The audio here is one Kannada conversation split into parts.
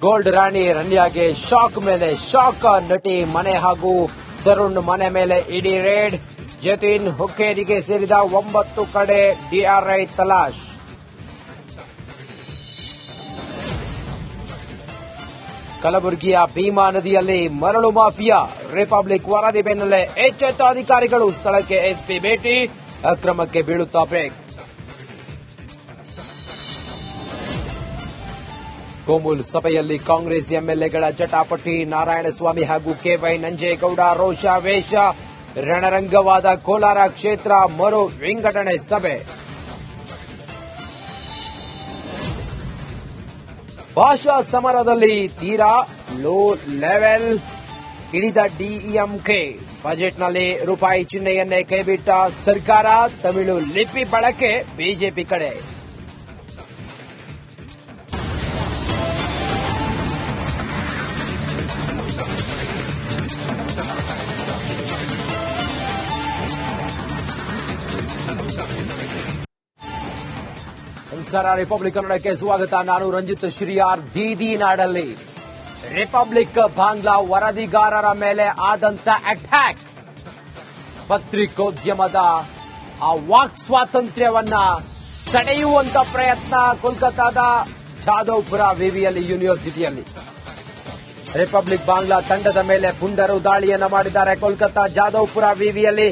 ಗೋಲ್ಡ್ ರಾಣಿ ರಣ್ಯಾಗೆ ಶಾಕ್ ಮೇಲೆ ಶಾಕ್. ನಟಿ ಮನೆ ಹಾಗೂ ತರುಣ್ ಮನೆ ಮೇಲೆ ಇಡಿ ರೇಡ್. ಜತಿನ್ ಹುಕ್ಕೇರಿಗೆ ಸೇರಿದ 9 ಕಡೆ ಡಿಆರ್ಐ ತಲಾಶ್. ಕಲಬುರಗಿಯ ಭೀಮಾ ನದಿಯಲ್ಲಿ ಮರಳು ಮಾಫಿಯಾ. ರಿಪಬ್ಲಿಕ್ ವರದಿ ಬೆನ್ನಲ್ಲೇ ಎಚ್ಚೆತ್ತ ಅಧಿಕಾರಿಗಳು. ಸ್ಥಳಕ್ಕೆ ಎಸ್ಪಿ ಭೇಟಿ. ಅಕ್ರಮಕ್ಕೆ ಬೀಳುತ್ತಾ ಬ್ರೇಕ್. ಕೋಮುಲ್ ಸಭೆಯಲ್ಲಿ ಕಾಂಗ್ರೆಸ್ ಎಂಎಲ್ಎಗಳ ಜಟಾಪಟಿ. ನಾರಾಯಣಸ್ವಾಮಿ ಹಾಗೂ ಕೆವೈ ನಂಜೇಗೌಡ ರೋಷಾವೇಶ. ರಣರಂಗವಾದ ಕೋಲಾರ ಕ್ಷೇತ್ರ ಮರು ವಿಂಗಡಣೆ ಸಭೆ. ಭಾಷಾ ಸಮರದಲ್ಲಿ ತೀರಾ ಲೋ ಲೆವೆಲ್ ಇಳಿದ ಡಿಎಂಕೆ. ಬಜೆಟ್ನಲ್ಲಿ ರೂಪಾಯಿ ಚಿಹ್ನೆಯನ್ನೇ ಕೈಬಿಟ್ಟ ಸರ್ಕಾರ. ತಮಿಳು ಲಿಪಿ ಬಳಕೆ ಬಿಜೆಪಿ ಕಡೆ. ನಮಸ್ಕಾರ, ರಿಪಬ್ಲಿಕ್ ಕನ್ನಡಕ್ಕೆ ಸ್ವಾಗತ. ನಾನು ರಂಜಿತ್ ಶ್ರೀಯಾರ್. ದೀದಿ ನಾಡಲ್ಲಿ ರಿಪಬ್ಲಿಕ್ ಬಾಂಗ್ಲಾ ವರದಿಗಾರರ ಮೇಲೆ ಆದಂತ ಅಟ್ಯಾಕ್. ಪತ್ರಿಕೋದ್ಯಮದ ಆ ವಾಕ್ ಸ್ವಾತಂತ್ರ್ಯವನ್ನ ತಡೆಯುವಂತ ಪ್ರಯತ್ನ ಕೋಲ್ಕತ್ತಾದ ಜಾದವ್ಪುರ ವಿವಿಯಲ್ಲಿ ಯೂನಿವರ್ಸಿಟಿಯಲ್ಲಿ. ರಿಪಬ್ಲಿಕ್ ಬಾಂಗ್ಲಾ ತಂಡದ ಮೇಲೆ ಪುಂಡರು ದಾಳಿಯನ್ನ ಮಾಡಿದ್ದಾರೆ. ಕೋಲ್ಕತ್ತಾ ಜಾದವ್ಪುರ ವಿವಿಯಲ್ಲಿ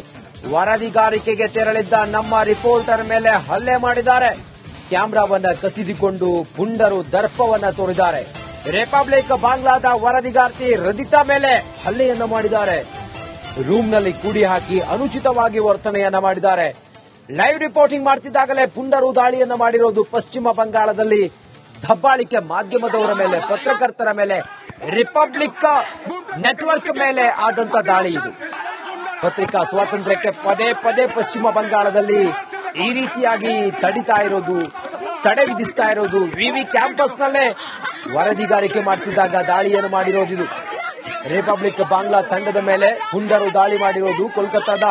ವರದಿಗಾರಿಕೆಗೆ ತೆರಳಿದ್ದ ನಮ್ಮ ರಿಪೋರ್ಟರ್ ಮೇಲೆ ಹಲ್ಲೆ ಮಾಡಿದ್ದಾರೆ. ಕ್ಯಾಮೆರಾವನ್ನ ಕಸಿದುಕೊಂಡು ಪುಂಡರು ದರ್ಪವನ್ನ ತೋರಿದ್ದಾರೆ. ರಿಪಬ್ಲಿಕ್ ಬಾಂಗ್ಲಾದ ವರದಿಗಾರ್ತಿ ರದಿತಾ ಮೇಲೆ ಹಲ್ಲೆಯನ್ನ ಮಾಡಿದ್ದಾರೆ. ರೂಮ್ನಲ್ಲಿ ಕೂಡಿ ಹಾಕಿ ಅನುಚಿತವಾಗಿ ವರ್ತನೆಯನ್ನ ಮಾಡಿದ್ದಾರೆ. ಲೈವ್ ರಿಪೋರ್ಟಿಂಗ್ ಮಾಡ್ತಿದ್ದಾಗಲೇ ಪುಂಡರು ದಾಳಿಯನ್ನ ಮಾಡಿರೋದು. ಪಶ್ಚಿಮ ಬಂಗಾಳದಲ್ಲಿ ದಬ್ಬಾಳಿಕೆ ಮಾಧ್ಯಮದವರ ಮೇಲೆ, ಪತ್ರಕರ್ತರ ಮೇಲೆ, ರಿಪಬ್ಲಿಕ್ ನೆಟ್ವರ್ಕ್ ಮೇಲೆ ಆದಂತ ದಾಳಿ ಇದು. ಪತ್ರಿಕಾ ಸ್ವಾತಂತ್ರ್ಯಕ್ಕೆ ಪದೇ ಪದೇ ಪಶ್ಚಿಮ ಬಂಗಾಳದಲ್ಲಿ ಈ ರೀತಿಯಾಗಿ ತಡೆ ವಿಧಿಸ್ತಾ ಇರೋದು. ವಿವಿ ಕ್ಯಾಂಪಸ್ನಲ್ಲೇ ವರದಿಗಾರಿಕೆ ಮಾಡ್ತಿದ್ದಾಗ ದಾಳಿಯನ್ನು ಮಾಡಿರೋದು. ರಿಪಬ್ಲಿಕ್ ಬಾಂಗ್ಲಾ ತಂಡದ ಮೇಲೆ ಪುಂಡರು ದಾಳಿ ಮಾಡಿರೋದು. ಕೋಲ್ಕತ್ತಾದ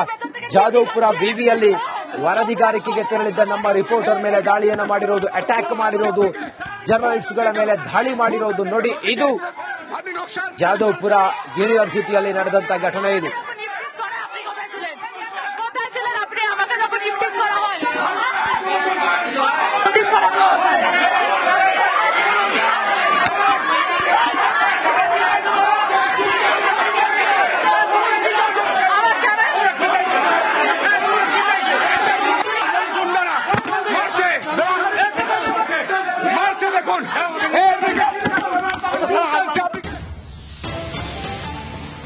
ಜಾದವ್ಪುರ ವಿವಿಯಲ್ಲಿ ವರದಿಗಾರಿಕೆಗೆ ತೆರಳಿದ್ದ ನಮ್ಮ ರಿಪೋರ್ಟರ್ ಮೇಲೆ ದಾಳಿಯನ್ನು ಮಾಡಿರೋದು, ಅಟ್ಯಾಕ್ ಮಾಡಿರೋದು, ಜರ್ನಲಿಸ್ಟ್ಗಳ ಮೇಲೆ ದಾಳಿ ಮಾಡಿರೋದು. ನೋಡಿ, ಇದು ಜಾದವ್ಪುರ ಯೂನಿವರ್ಸಿಟಿಯಲ್ಲಿ ನಡೆದಂತ ಘಟನೆ ಇದು.